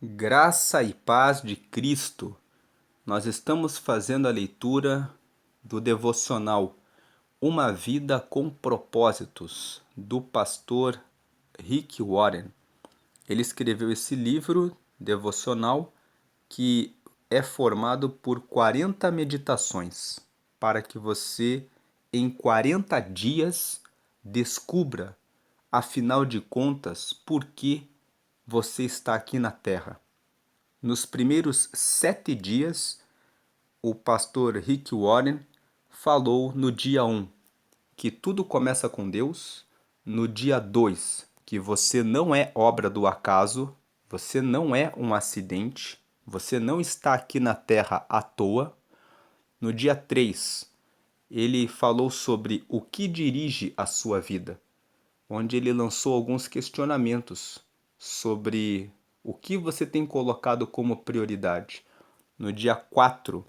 Graça e paz de Cristo. Nós estamos fazendo a leitura do devocional Uma Vida com Propósitos, do pastor Rick Warren. Ele escreveu esse livro devocional que é formado por 40 meditações, para que você, em 40 dias, descubra, afinal de contas, por que você está aqui na Terra. Nos primeiros 7 dias, o pastor Rick Warren falou no dia 1 que tudo começa com Deus, no dia 2 que você não é obra do acaso, você não é um acidente, você não está aqui na Terra à toa. No dia 3 ele falou sobre o que dirige a sua vida, onde ele lançou alguns questionamentos sobre o que você tem colocado como prioridade. No dia 4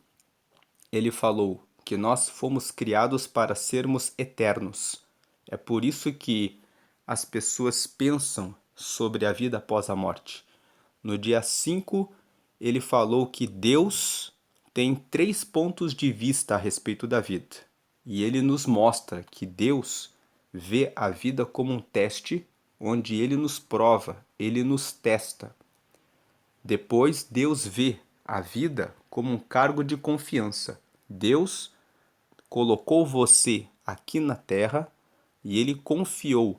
ele falou que nós fomos criados para sermos eternos. É por isso que as pessoas pensam sobre a vida após a morte. No dia 5 ele falou que Deus tem 3 pontos de vista a respeito da vida. E ele nos mostra que Deus vê a vida como um teste, onde ele nos prova, ele nos testa. Depois, Deus vê a vida como um cargo de confiança. Deus colocou você aqui na terra e ele confiou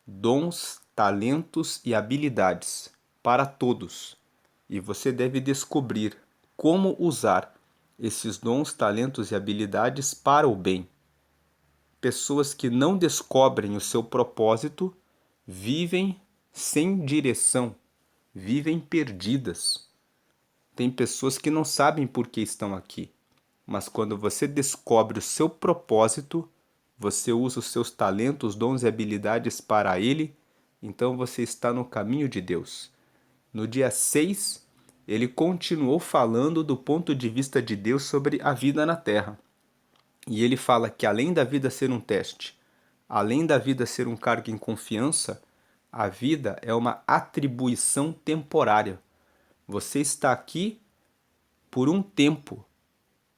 dons, talentos e habilidades para todos. E você deve descobrir como usar esses dons, talentos e habilidades para o bem. Pessoas que não descobrem o seu propósito vivem sem direção, vivem perdidas. Tem pessoas que não sabem por que estão aqui, mas quando você descobre o seu propósito, você usa os seus talentos, dons e habilidades para ele, então você está no caminho de Deus. No dia 6, ele continuou falando do ponto de vista de Deus sobre a vida na Terra. E ele fala que além da vida ser um teste, além da vida ser um cargo em confiança, a vida é uma atribuição temporária. Você está aqui por um tempo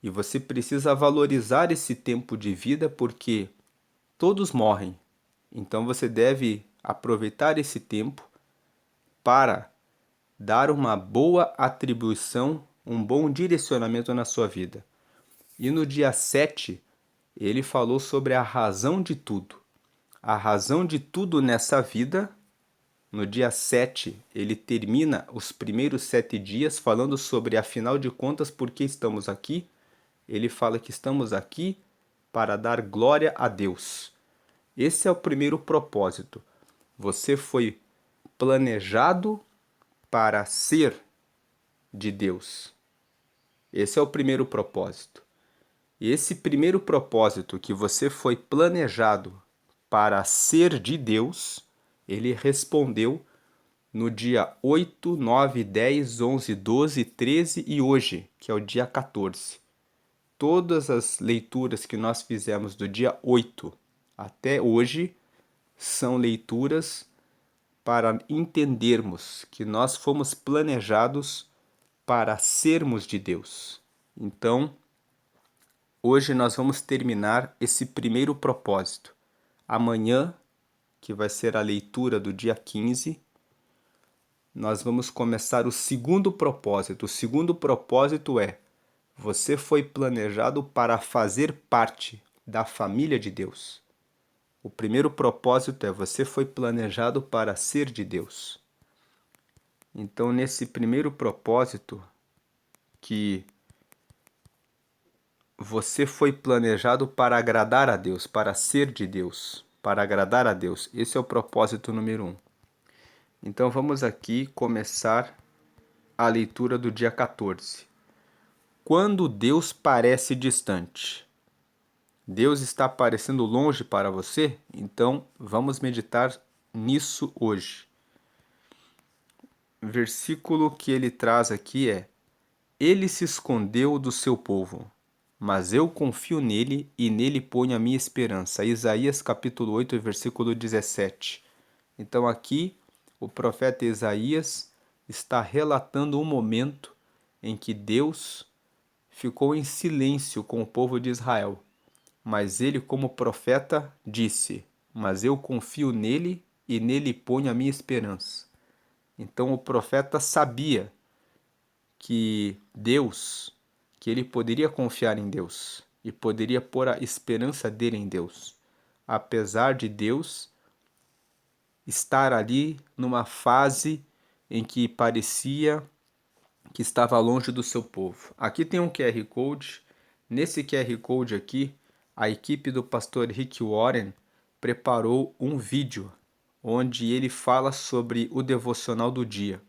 e você precisa valorizar esse tempo de vida porque todos morrem. Então você deve aproveitar esse tempo para dar uma boa atribuição, um bom direcionamento na sua vida. E no dia 7, ele falou sobre a razão de tudo. A razão de tudo nessa vida. No dia 7, ele termina os primeiros 7 dias falando sobre, afinal de contas, por que estamos aqui. Ele fala que estamos aqui para dar glória a Deus. Esse é o primeiro propósito. Você foi planejado para ser de Deus. Esse é o primeiro propósito. E esse primeiro propósito que você foi planejado para ser de Deus, ele respondeu no dia 8, 9, 10, 11, 12, 13 e hoje, que é o dia 14. Todas as leituras que nós fizemos do dia 8 até hoje são leituras para entendermos que nós fomos planejados para sermos de Deus. Então, hoje nós vamos terminar esse primeiro propósito. Amanhã, que vai ser a leitura do dia 15, nós vamos começar o segundo propósito. O segundo propósito é: você foi planejado para fazer parte da família de Deus. O primeiro propósito é: você foi planejado para ser de Deus. Então, nesse primeiro propósito, que você foi planejado para agradar a Deus, para ser de Deus, para agradar a Deus. Esse é o propósito número 1. Então, vamos aqui começar a leitura do dia 14. Quando Deus parece distante. Deus está parecendo longe para você? Então, vamos meditar nisso hoje. O versículo que ele traz aqui é: Ele se escondeu do seu povo, mas eu confio nele e nele ponho a minha esperança. Isaías capítulo 8, versículo 17. Então aqui o profeta Isaías está relatando um momento em que Deus ficou em silêncio com o povo de Israel. Mas ele, como profeta, disse: Mas eu confio nele e nele ponho a minha esperança. Então o profeta sabia que que ele poderia confiar em Deus e poderia pôr a esperança dele em Deus, apesar de Deus estar ali numa fase em que parecia que estava longe do seu povo. Aqui tem um QR Code. Nesse QR Code aqui, a equipe do pastor Rick Warren preparou um vídeo onde ele fala sobre o devocional do dia.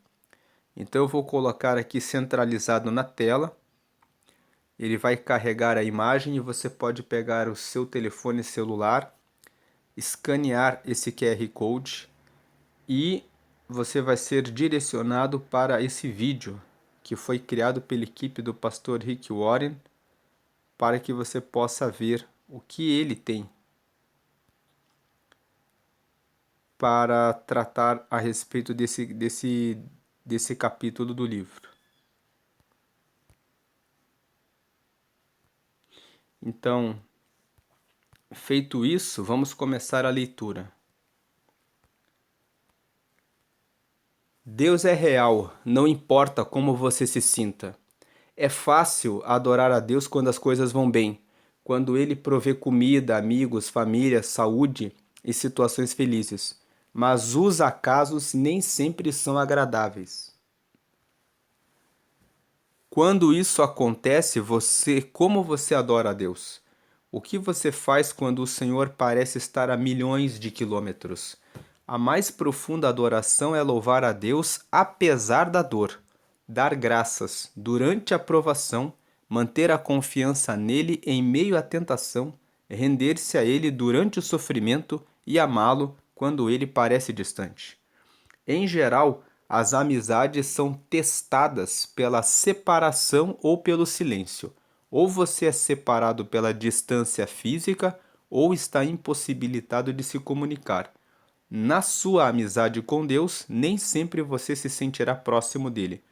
Então eu vou colocar aqui centralizado na tela. Ele vai carregar a imagem e você pode pegar o seu telefone celular, escanear esse QR Code e você vai ser direcionado para esse vídeo que foi criado pela equipe do pastor Rick Warren para que você possa ver o que ele tem para tratar a respeito desse capítulo do livro. Então, feito isso, vamos começar a leitura. Deus é real, não importa como você se sinta. É fácil adorar a Deus quando as coisas vão bem, quando Ele provê comida, amigos, família, saúde e situações felizes. Mas os acasos nem sempre são agradáveis. Quando isso acontece, como você adora a Deus? O que você faz quando o Senhor parece estar a milhões de quilômetros? A mais profunda adoração é louvar a Deus apesar da dor, dar graças durante a provação, manter a confiança nele em meio à tentação, render-se a ele durante o sofrimento e amá-lo quando ele parece distante. Em geral, as amizades são testadas pela separação ou pelo silêncio. Ou você é separado pela distância física ou está impossibilitado de se comunicar. Na sua amizade com Deus, nem sempre você se sentirá próximo dele.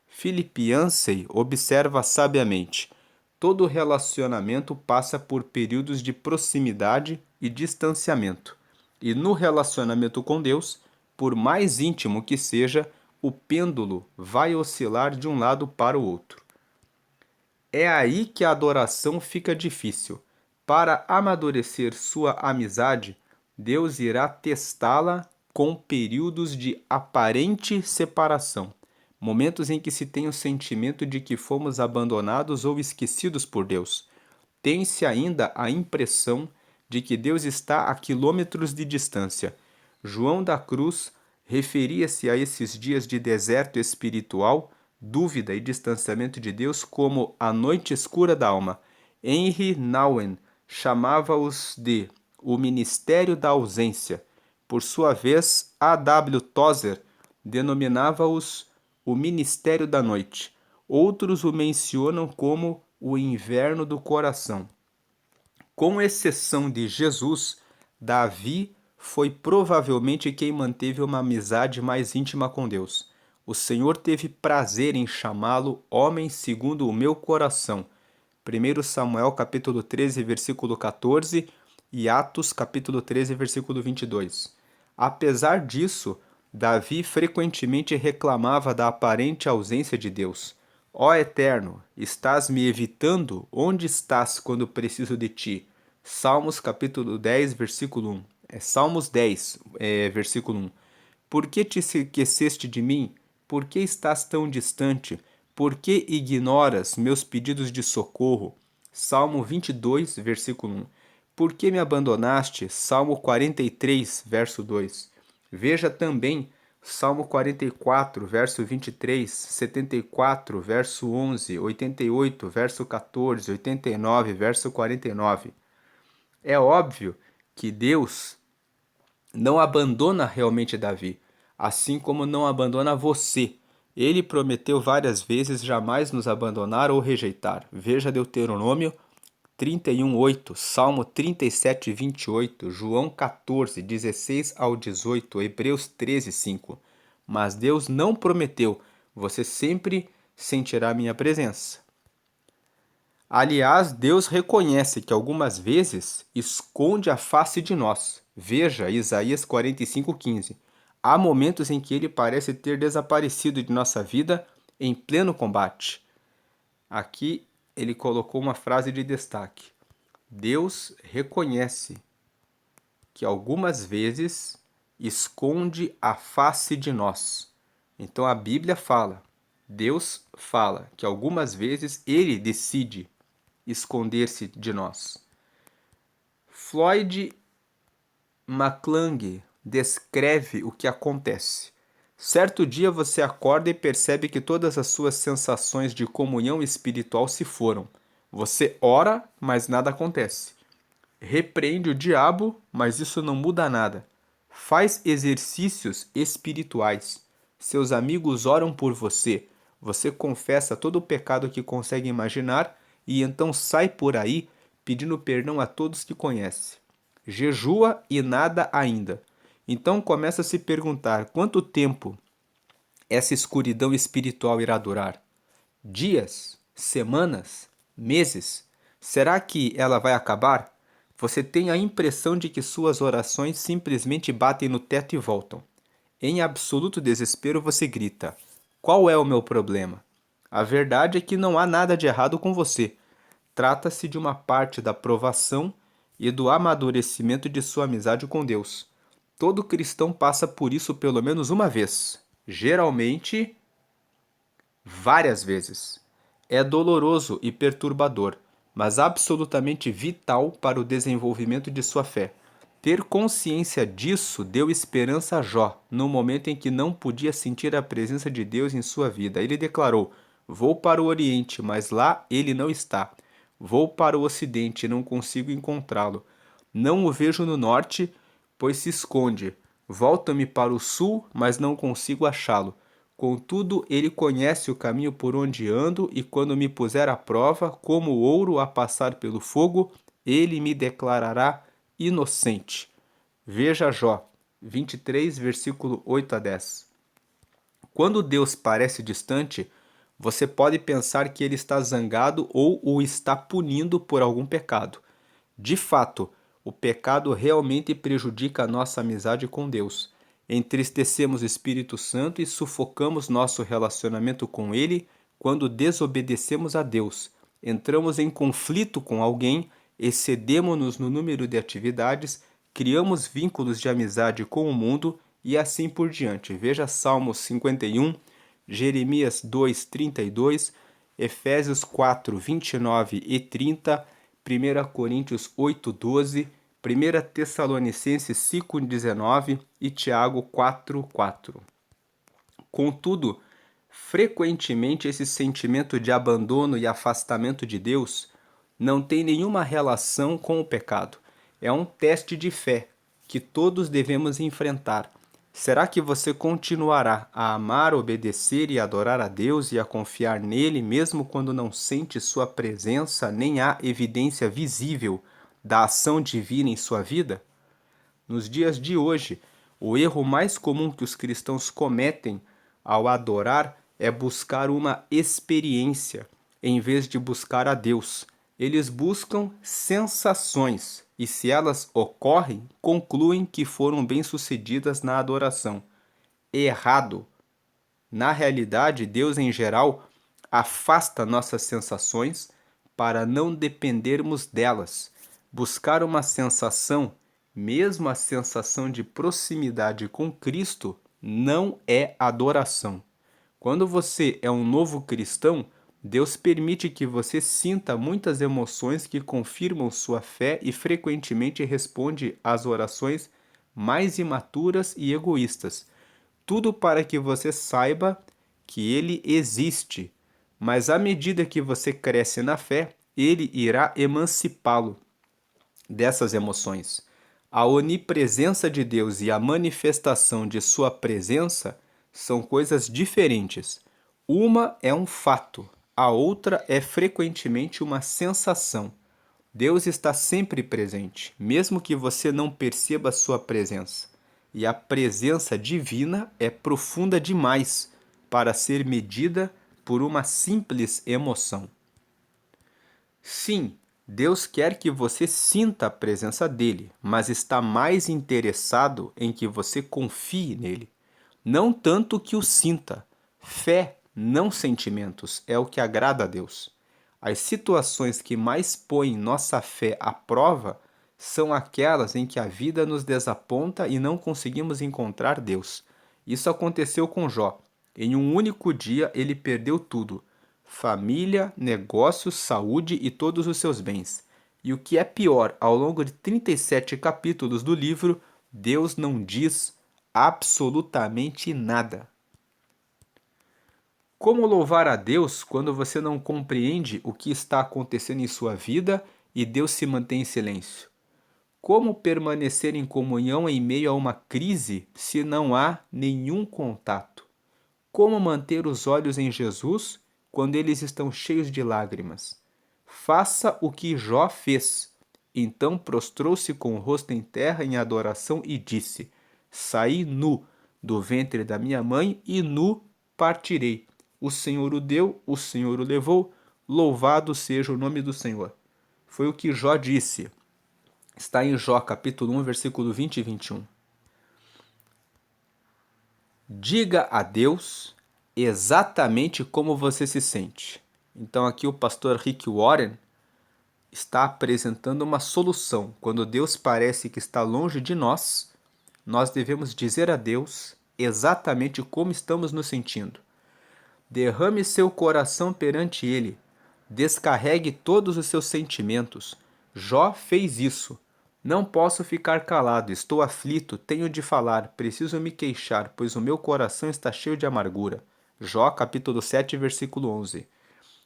Philip Yancey observa sabiamente: todo relacionamento passa por períodos de proximidade e distanciamento. E no relacionamento com Deus, por mais íntimo que seja, o pêndulo vai oscilar de um lado para o outro. É aí que a adoração fica difícil. Para amadurecer sua amizade, Deus irá testá-la com períodos de aparente separação, momentos em que se tem o sentimento de que fomos abandonados ou esquecidos por Deus. Tem-se ainda a impressão de que Deus está a quilômetros de distância. João da Cruz referia-se a esses dias de deserto espiritual, dúvida e distanciamento de Deus como a noite escura da alma. Henry Nouwen chamava-os de o ministério da ausência. Por sua vez, A. W. Tozer denominava-os o ministério da noite. Outros o mencionam como o inverno do coração. Com exceção de Jesus, Davi foi provavelmente quem manteve uma amizade mais íntima com Deus. O Senhor teve prazer em chamá-lo homem segundo o meu coração. 1 Samuel capítulo 13, versículo 14 e Atos capítulo 13, versículo 22. Apesar disso, Davi frequentemente reclamava da aparente ausência de Deus. Ó Eterno, estás me evitando? Onde estás quando preciso de ti? Salmos capítulo 10, versículo 1. Salmos 10, versículo 1. Por que te esqueceste de mim? Por que estás tão distante? Por que ignoras meus pedidos de socorro? Salmo 22, versículo 1. Por que me abandonaste? Salmo 43, verso 2. Veja também Salmo 44, verso 23, 74, verso 11, 88, verso 14, 89, verso 49. É óbvio que Deus não abandona realmente Davi, assim como não abandona você. Ele prometeu várias vezes jamais nos abandonar ou rejeitar. Veja Deuteronômio 31:8, Salmo 37:28, João 14:16 ao 18, Hebreus 13:5. mas Deus não prometeu. Você sempre sentirá minha presença. Aliás, Deus reconhece que algumas vezes esconde a face de nós. Veja Isaías 45:15. Há momentos em que ele parece ter desaparecido de nossa vida em pleno combate. Aqui ele colocou uma frase de destaque. Deus reconhece que algumas vezes esconde a face de nós. Então a Bíblia fala, Deus fala que algumas vezes ele decide esconder-se de nós. Floyd McClung descreve o que acontece. Certo dia você acorda e percebe que todas as suas sensações de comunhão espiritual se foram. Você ora, mas nada acontece. Repreende o diabo, mas isso não muda nada. Faz exercícios espirituais. Seus amigos oram por você. Você confessa todo o pecado que consegue imaginar e então sai por aí pedindo perdão a todos que conhece. Jejua e nada ainda. Então começa a se perguntar quanto tempo essa escuridão espiritual irá durar? Dias? Semanas? Meses? Será que ela vai acabar? Você tem a impressão de que suas orações simplesmente batem no teto e voltam. Em absoluto desespero, você grita: qual é o meu problema? A verdade é que não há nada de errado com você. Trata-se de uma parte da provação e do amadurecimento de sua amizade com Deus. Todo cristão passa por isso pelo menos uma vez. Geralmente, várias vezes. É doloroso e perturbador, mas absolutamente vital para o desenvolvimento de sua fé. Ter consciência disso deu esperança a Jó, no momento em que não podia sentir a presença de Deus em sua vida. Ele declarou: vou para o Oriente, mas lá ele não está. Vou para o Ocidente e não consigo encontrá-lo. Não o vejo no Norte, pois se esconde. Volto-me para o Sul, mas não consigo achá-lo. Contudo, ele conhece o caminho por onde ando, e quando me puser à prova, como ouro a passar pelo fogo, ele me declarará inocente. Veja Jó 23, versículo 8 a 10. Quando Deus parece distante, você pode pensar que ele está zangado ou o está punindo por algum pecado. De fato, o pecado realmente prejudica a nossa amizade com Deus. Entristecemos o Espírito Santo e sufocamos nosso relacionamento com Ele quando desobedecemos a Deus. Entramos em conflito com alguém, excedemos-nos no número de atividades, criamos vínculos de amizade com o mundo e assim por diante. Veja Salmos 51, Jeremias 2:32, Efésios 4:29 e 30, 1 Coríntios 8:12, 1 Tessalonicenses 5:19 e Tiago 4:4. Contudo, frequentemente esse sentimento de abandono e afastamento de Deus não tem nenhuma relação com o pecado. É um teste de fé que todos devemos enfrentar. Será que você continuará a amar, obedecer e adorar a Deus e a confiar nele mesmo quando não sente sua presença nem há evidência visível da ação divina em sua vida? Nos dias de hoje, o erro mais comum que os cristãos cometem ao adorar é buscar uma experiência em vez de buscar a Deus. Eles buscam sensações e, se elas ocorrem, concluem que foram bem-sucedidas na adoração. Errado. Na realidade, Deus, em geral, afasta nossas sensações para não dependermos delas. Buscar uma sensação, mesmo a sensação de proximidade com Cristo, não é adoração. Quando você é um novo cristão, Deus permite que você sinta muitas emoções que confirmam sua fé e frequentemente responde às orações mais imaturas e egoístas. Tudo para que você saiba que ele existe, mas à medida que você cresce na fé, ele irá emancipá-lo dessas emoções. A onipresença de Deus e a manifestação de sua presença são coisas diferentes. Uma é um fato, a outra é frequentemente uma sensação. Deus está sempre presente, mesmo que você não perceba sua presença. e a presença divina é profunda demais para ser medida por uma simples emoção. Sim, Deus quer que você sinta a presença dele, mas está mais interessado em que você confie nele. Não tanto que o sinta. Fé, não sentimentos, é o que agrada a Deus. As situações que mais põem nossa fé à prova são aquelas em que a vida nos desaponta e não conseguimos encontrar Deus. Isso aconteceu com Jó. Em um único dia ele perdeu tudo: família, negócios, saúde e todos os seus bens. E o que é pior, ao longo de 37 capítulos do livro, Deus não diz absolutamente nada. Como louvar a Deus quando você não compreende o que está acontecendo em sua vida e Deus se mantém em silêncio? Como permanecer em comunhão em meio a uma crise se não há nenhum contato? Como manter os olhos em Jesus quando eles estão cheios de lágrimas? Faça o que Jó fez. Então prostrou-se com o rosto em terra em adoração e disse: Saí nu do ventre da minha mãe e nu partirei. O Senhor o deu, o Senhor o levou, louvado seja o nome do Senhor. Foi o que Jó disse. Está em Jó, capítulo 1, versículo 20 e 21. Diga a Deus exatamente como você se sente. Então aqui o pastor Rick Warren está apresentando uma solução. Quando Deus parece que está longe de nós, nós devemos dizer a Deus exatamente como estamos nos sentindo. Derrame seu coração perante Ele. Descarregue todos os seus sentimentos. Jó fez isso. Não posso ficar calado, estou aflito, tenho de falar, preciso me queixar, pois o meu coração está cheio de amargura. Jó, capítulo 7, versículo 11.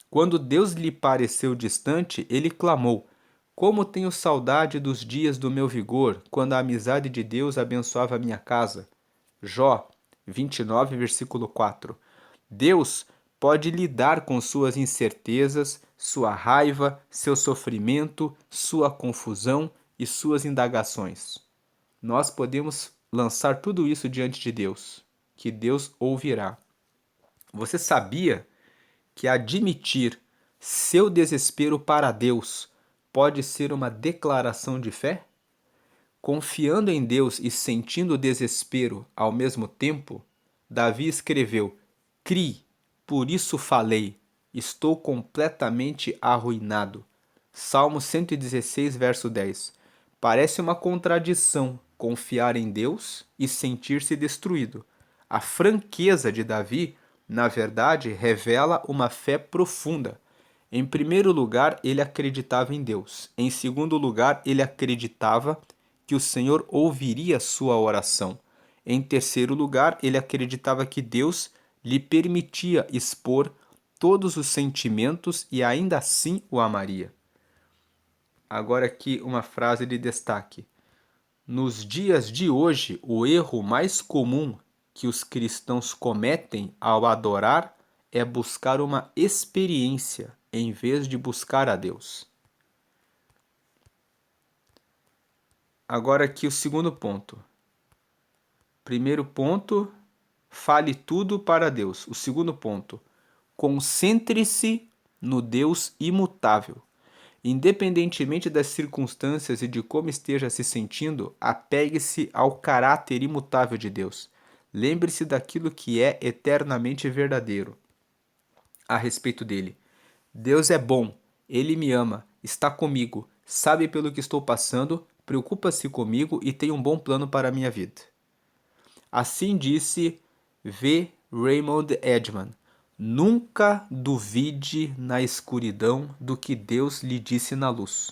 Quando Deus lhe pareceu distante, ele clamou: Como tenho saudade dos dias do meu vigor, quando a amizade de Deus abençoava a minha casa. Jó 29, versículo 4. Deus pode lidar com suas incertezas, sua raiva, seu sofrimento, sua confusão e suas indagações. Nós podemos lançar tudo isso diante de Deus, que Deus ouvirá. Você sabia que admitir seu desespero para Deus pode ser uma declaração de fé? Confiando em Deus e sentindo desespero ao mesmo tempo, Davi escreveu: Cri, por isso falei, estou completamente arruinado. Salmo 116, verso 10. Parece uma contradição confiar em Deus e sentir-se destruído. A franqueza de Davi, na verdade, revela uma fé profunda. Em primeiro lugar, ele acreditava em Deus. Em segundo lugar, ele acreditava que o Senhor ouviria sua oração. Em terceiro lugar, ele acreditava que Deus lhe permitia expor todos os sentimentos e ainda assim o amaria. Agora aqui uma frase de destaque. Nos dias de hoje, o erro mais comum que os cristãos cometem ao adorar é buscar uma experiência em vez de buscar a Deus. Agora aqui o segundo ponto. Primeiro ponto, fale tudo para Deus. O segundo ponto, concentre-se no Deus imutável. Independentemente das circunstâncias e de como esteja se sentindo, apegue-se ao caráter imutável de Deus. Lembre-se daquilo que é eternamente verdadeiro a respeito dele. Deus é bom, ele me ama, está comigo, sabe pelo que estou passando, preocupa-se comigo e tem um bom plano para a minha vida. Assim disse V. Raymond Edman: Nunca duvide na escuridão do que Deus lhe disse na luz.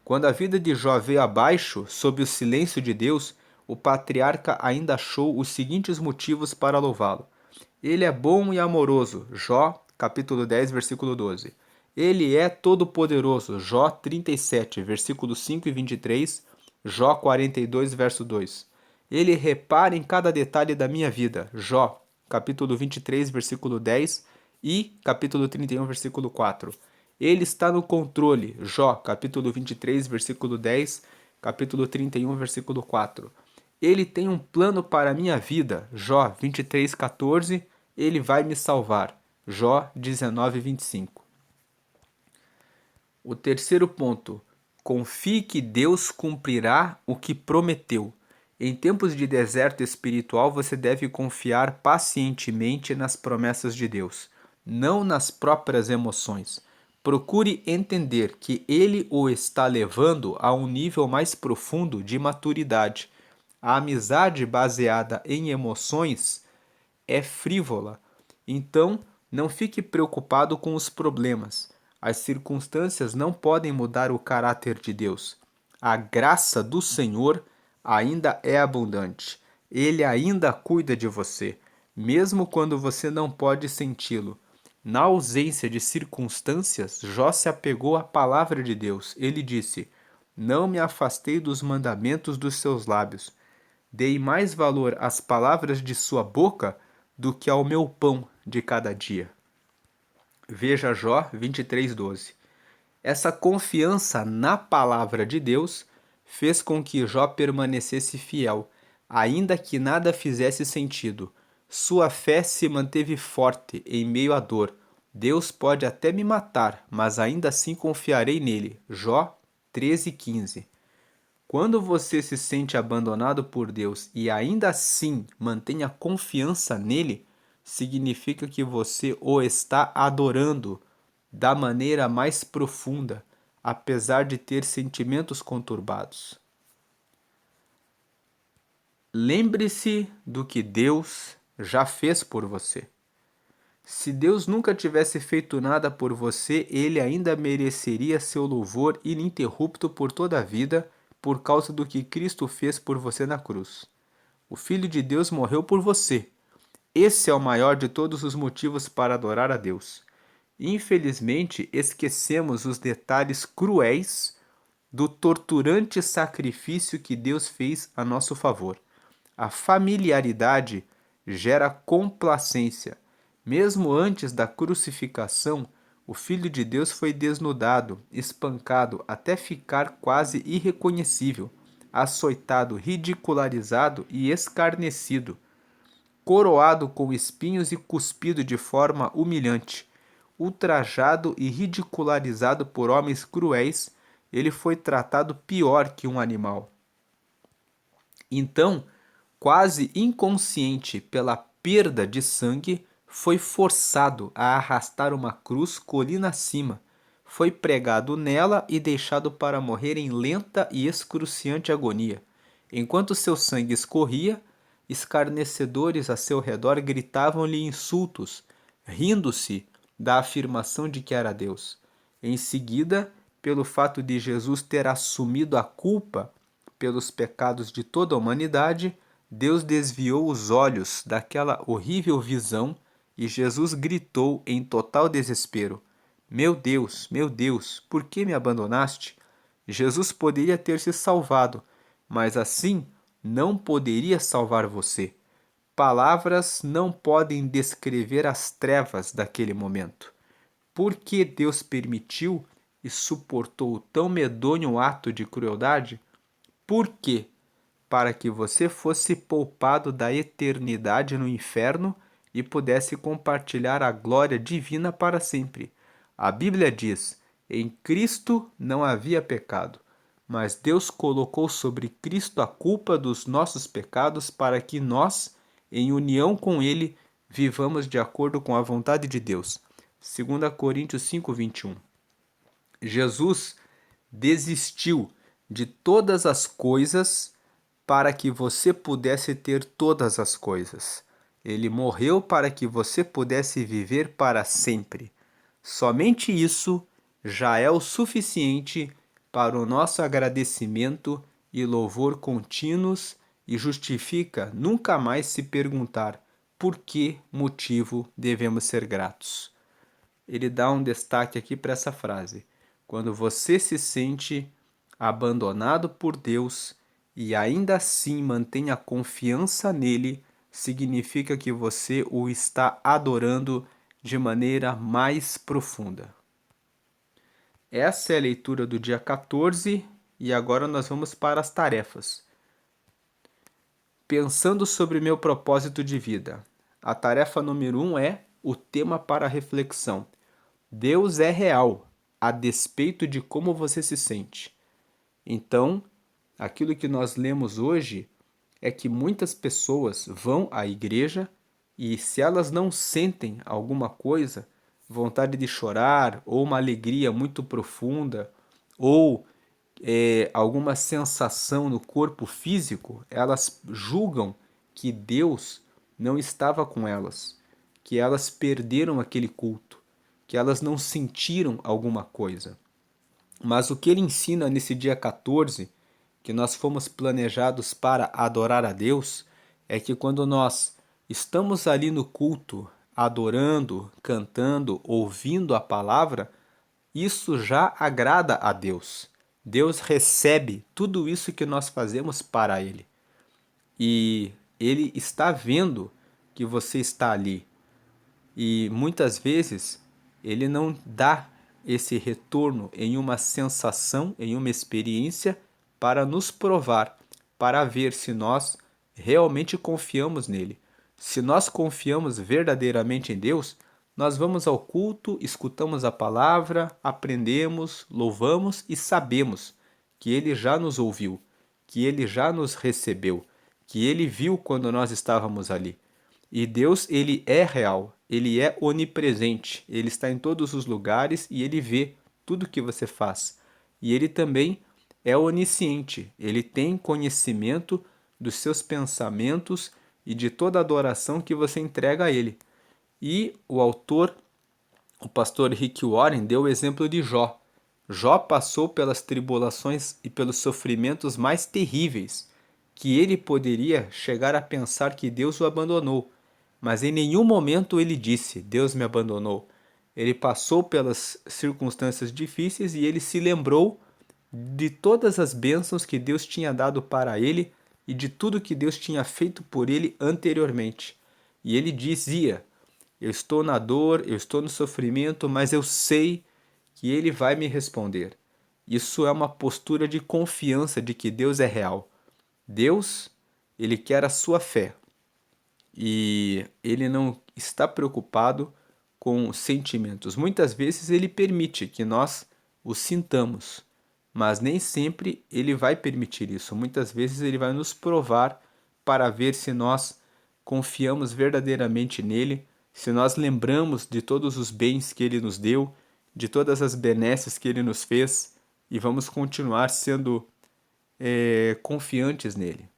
Quando a vida de Jó veio abaixo, sob o silêncio de Deus, o patriarca ainda achou os seguintes motivos para louvá-lo. Ele é bom e amoroso. Jó, capítulo 10, versículo 12. Ele é todo-poderoso. Jó 37, versículos 5 e 23. Jó 42, verso 2. Ele repara em cada detalhe da minha vida. Jó, capítulo 23, versículo 10 e capítulo 31, versículo 4. Ele está no controle. Jó, capítulo 23, versículo 10, capítulo 31, versículo 4. Ele tem um plano para a minha vida. Jó 23:14. Ele vai me salvar. Jó 19:25. O terceiro ponto: confie que Deus cumprirá o que prometeu. Em tempos de deserto espiritual, você deve confiar pacientemente nas promessas de Deus, não nas próprias emoções. Procure entender que Ele o está levando a um nível mais profundo de maturidade. A amizade baseada em emoções é frívola. Então, não fique preocupado com os problemas. As circunstâncias não podem mudar o caráter de Deus. A graça do Senhor ainda é abundante. Ele ainda cuida de você, mesmo quando você não pode senti-lo. Na ausência de circunstâncias, Jó se apegou à palavra de Deus. Ele disse: Não me afastei dos mandamentos dos seus lábios. Dei mais valor às palavras de sua boca do que ao meu pão de cada dia. Veja Jó 23:12. Essa confiança na palavra de Deus fez com que Jó permanecesse fiel, ainda que nada fizesse sentido. Sua fé se manteve forte em meio à dor. Deus pode até me matar, mas ainda assim confiarei nele. Jó 13:15. Quando você se sente abandonado por Deus e ainda assim mantém a confiança nele, significa que você o está adorando da maneira mais profunda, apesar de ter sentimentos conturbados. Lembre-se do que Deus já fez por você. Se Deus nunca tivesse feito nada por você, ele ainda mereceria seu louvor ininterrupto por toda a vida, por causa do que Cristo fez por você na cruz. O Filho de Deus morreu por você. Esse é o maior de todos os motivos para adorar a Deus. Infelizmente, esquecemos os detalhes cruéis do torturante sacrifício que Deus fez a nosso favor. A familiaridade gera complacência. Mesmo antes da crucificação, o Filho de Deus foi desnudado, espancado até ficar quase irreconhecível, açoitado, ridicularizado e escarnecido, coroado com espinhos e cuspido de forma humilhante. Ultrajado e ridicularizado por homens cruéis, ele foi tratado pior que um animal. Então, quase inconsciente pela perda de sangue, foi forçado a arrastar uma cruz colina acima. Foi pregado nela e deixado para morrer em lenta e excruciante agonia. Enquanto seu sangue escorria, escarnecedores a seu redor gritavam-lhe insultos, rindo-se da afirmação de que era Deus. Em seguida, pelo fato de Jesus ter assumido a culpa pelos pecados de toda a humanidade, Deus desviou os olhos daquela horrível visão e Jesus gritou em total desespero: meu Deus, por que me abandonaste? Jesus poderia ter se salvado, mas assim não poderia salvar você. Palavras não podem descrever as trevas daquele momento. Por que Deus permitiu e suportou tão medonho ato de crueldade? Por quê? Para que você fosse poupado da eternidade no inferno e pudesse compartilhar a glória divina para sempre. A Bíblia diz: em Cristo não havia pecado, mas Deus colocou sobre Cristo a culpa dos nossos pecados para que nós, em união com Ele, vivamos de acordo com a vontade de Deus. 2 Coríntios 5:21. Jesus desistiu de todas as coisas para que você pudesse ter todas as coisas. Ele morreu para que você pudesse viver para sempre. Somente isso já é o suficiente para o nosso agradecimento e louvor contínuos e justifica nunca mais se perguntar por que motivo devemos ser gratos. Ele dá um destaque aqui para essa frase: quando você se sente abandonado por Deus e ainda assim mantém a confiança nele, significa que você o está adorando de maneira mais profunda. Essa é a leitura do dia 14 e agora nós vamos para as tarefas. Pensando sobre meu propósito de vida. A tarefa número 1 é o tema para reflexão. Deus é real, a despeito de como você se sente. Então, aquilo que nós lemos hoje é que muitas pessoas vão à igreja e, se elas não sentem alguma coisa, vontade de chorar, ou uma alegria muito profunda, ou alguma sensação no corpo físico, elas julgam que Deus não estava com elas, que elas perderam aquele culto, que elas não sentiram alguma coisa. Mas o que ele ensina nesse dia 14, que nós fomos planejados para adorar a Deus, é que quando nós estamos ali no culto, adorando, cantando, ouvindo a palavra, isso já agrada a Deus. Deus recebe tudo isso que nós fazemos para Ele. E Ele está vendo que você está ali. E muitas vezes Ele não dá esse retorno em uma sensação, em uma experiência, para nos provar, para ver se nós realmente confiamos nele. Se nós confiamos verdadeiramente em Deus, nós vamos ao culto, escutamos a palavra, aprendemos, louvamos e sabemos que Ele já nos ouviu, que Ele já nos recebeu, que Ele viu quando nós estávamos ali. E Deus, Ele é real, Ele é onipresente, Ele está em todos os lugares e Ele vê tudo que você faz. E Ele também é onisciente, Ele tem conhecimento dos seus pensamentos e de toda a adoração que você entrega a Ele. E o autor, o pastor Rick Warren, deu o exemplo de Jó. Jó passou pelas tribulações e pelos sofrimentos mais terríveis, que ele poderia chegar a pensar que Deus o abandonou. Mas em nenhum momento ele disse, Deus me abandonou. Ele passou pelas circunstâncias difíceis e ele se lembrou de todas as bênçãos que Deus tinha dado para ele e de tudo que Deus tinha feito por ele anteriormente. E ele dizia, eu estou na dor, eu estou no sofrimento, mas eu sei que Ele vai me responder. Isso é uma postura de confiança de que Deus é real. Deus, Ele quer a sua fé e Ele não está preocupado com sentimentos. Muitas vezes Ele permite que nós o sintamos, mas nem sempre Ele vai permitir isso. Muitas vezes Ele vai nos provar para ver se nós confiamos verdadeiramente nele, se nós lembramos de todos os bens que ele nos deu, de todas as benesses que ele nos fez e vamos continuar sendo confiantes nele.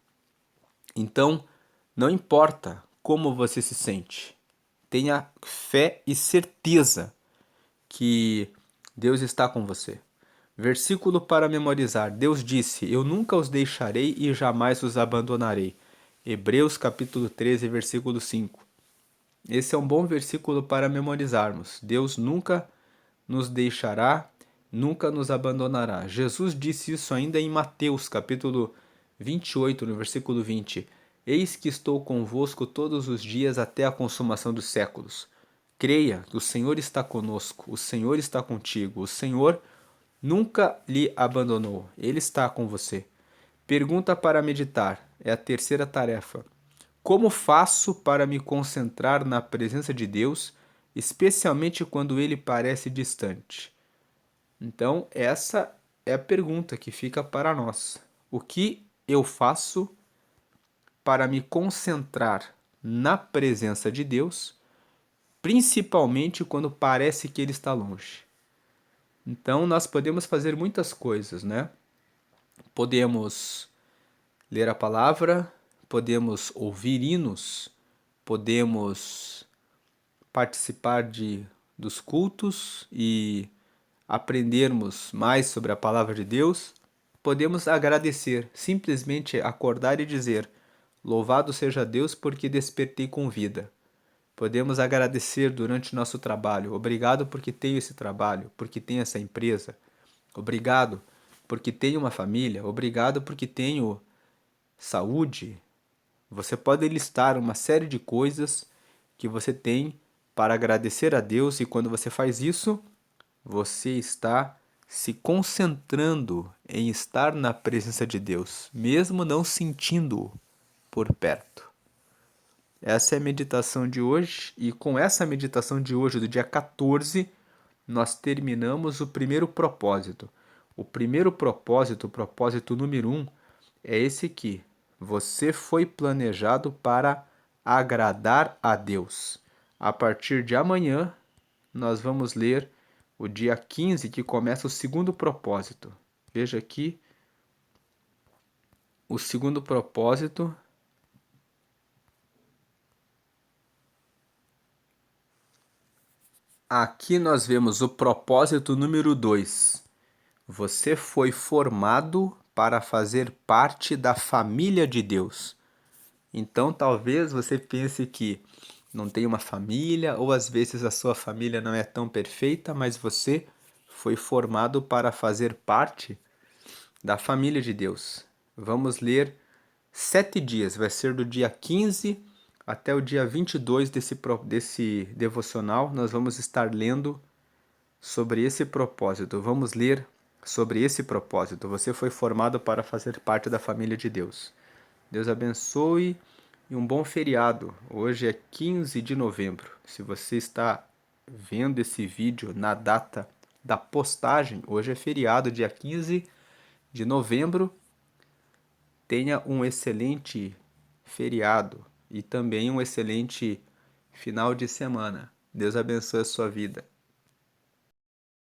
Então, não importa como você se sente, tenha fé e certeza que Deus está com você. Versículo para memorizar. Deus disse, eu nunca os deixarei e jamais os abandonarei. Hebreus capítulo 13, versículo 5. Esse é um bom versículo para memorizarmos. Deus nunca nos deixará, nunca nos abandonará. Jesus disse isso ainda em Mateus capítulo 28, no versículo 20. Eis que estou convosco todos os dias até a consumação dos séculos. Creia, o Senhor está conosco, o Senhor está contigo, o Senhor nunca lhe abandonou, Ele está com você. Pergunta para meditar, é a terceira tarefa. Como faço para me concentrar na presença de Deus, especialmente quando Ele parece distante? Então, essa é a pergunta que fica para nós. O que eu faço para me concentrar na presença de Deus, principalmente quando parece que Ele está longe? Então, nós podemos fazer muitas coisas, né? Podemos ler a palavra, podemos ouvir hinos, podemos participar dos cultos e aprendermos mais sobre a palavra de Deus, podemos agradecer, simplesmente acordar e dizer: Louvado seja Deus porque despertei com vida. Podemos agradecer durante nosso trabalho. Obrigado porque tenho esse trabalho, porque tenho essa empresa. Obrigado porque tenho uma família. Obrigado porque tenho saúde. Você pode listar uma série de coisas que você tem para agradecer a Deus, e quando você faz isso, você está se concentrando em estar na presença de Deus, mesmo não sentindo-o. por perto. Essa é a meditação de hoje, e com essa meditação de hoje, do dia 14, nós terminamos o primeiro propósito. O primeiro propósito, o propósito número 1, é esse aqui. Você foi planejado para agradar a Deus. A partir de amanhã, nós vamos ler o dia 15, que começa o segundo propósito. Veja aqui o segundo propósito. Aqui nós vemos o propósito número 2. Você foi formado para fazer parte da família de Deus. Então, talvez você pense que não tem uma família, ou às vezes a sua família não é tão perfeita, mas você foi formado para fazer parte da família de Deus. Vamos ler 7 dias, vai ser do dia 15 até o dia 22 desse devocional. Nós vamos estar lendo sobre esse propósito. Vamos ler sobre esse propósito. Você foi formado para fazer parte da família de Deus. Deus abençoe e um bom feriado. Hoje é 15 de novembro. Se você está vendo esse vídeo na data da postagem, hoje é feriado, dia 15 de novembro. Tenha um excelente feriado e também um excelente final de semana. Deus abençoe a sua vida.